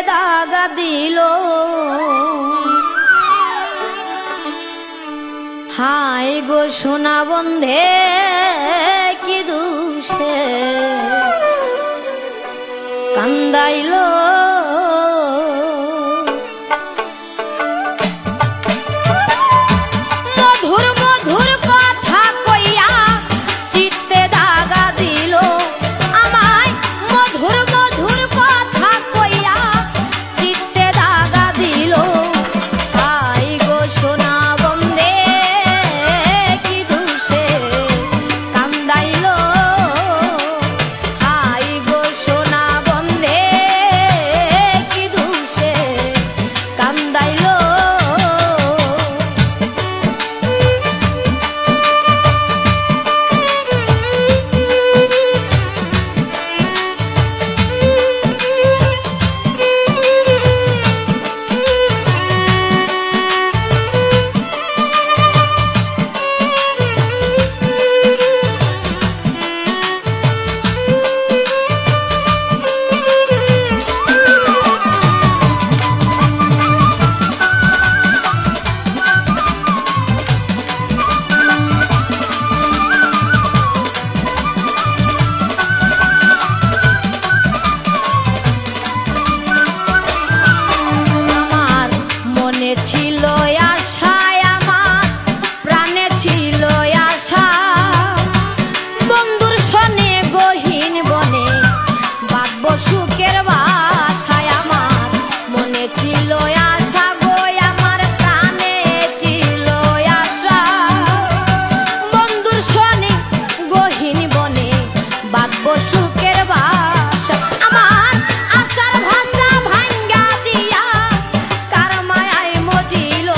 দাগা দিল হায় গো সোনা বন্ধে কি দুষে কান্দাইল মধুর মধুর কথা কইয়া চিত্তে দাগা দিল আমায় মধুর মধুর কথা কইয়া চিত্তে দাগা দিল হায় গো সোনা বন্ধে কি দুষে কান্দাইল হায় গো সোনা বন্ধে কি দুষে কান্দাইল ছিল আশা আমার প্রাণে ছিল আশা বন্ধুর সনে গহীন বনে বাঁধব সুখের বাসায় আমার মনে ছিল আশা গো আমার প্রাণে ছিল আশা বন্ধুর সনে গহীন বনে বাঁধব সুখের বাসা আমার আশার ভাষা ভাঙ্গা দিয়া কার মায়ায় মজিল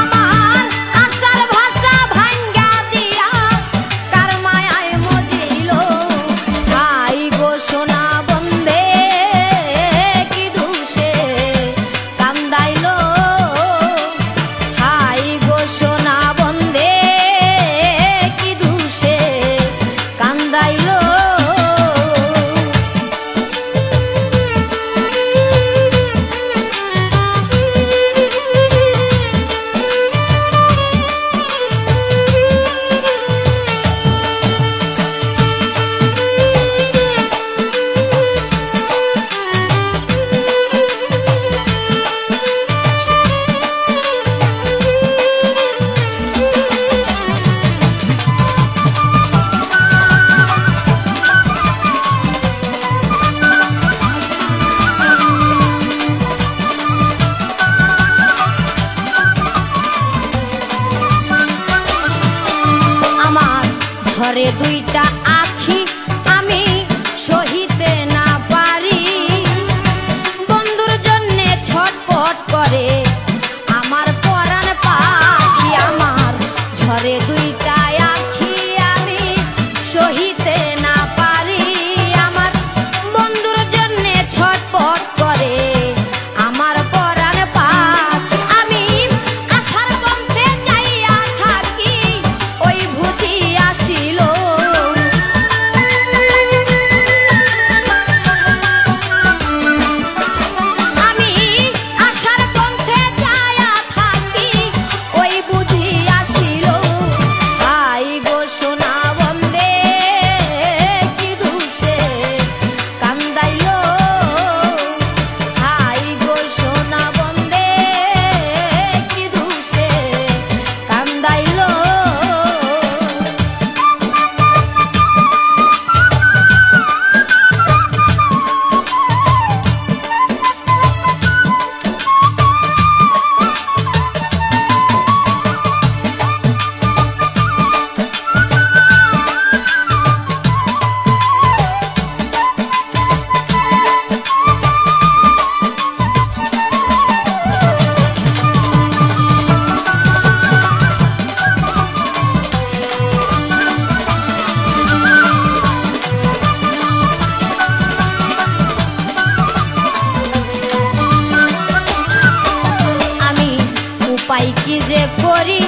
আমার আশার ভাষা ভাঙ্গা দিয়া কার মায়ায় মজিল হায় গো সোনা বন্ধে কি দুষে কান্দাইল হায় গো সোনা বন্ধে কি দুষে কান্দাইল আমার ঘরে দুইটা আখি আমি সহিতে না পারি বন্ধুর জন্যে ছটপট করে আমার পরাণ পাখি আমার ঘরে দুইটা আখি আমি সহিতে না পারি আমার বন্ধুর জন্যে ছটপট করে আমার পরাণ পাখি আমি আশার পন্থে যাইয়া থাকি ওই বুঝি আসিল আমি আশার পন্থে যাইয়া থাকি ওই বুঝি আসিল হায় গো সোনা বন্ধে কি দুষে কান্দাইল হায় গো সোনা বন্ধে কি দুষে কান্দাইল উপায় কি যে করি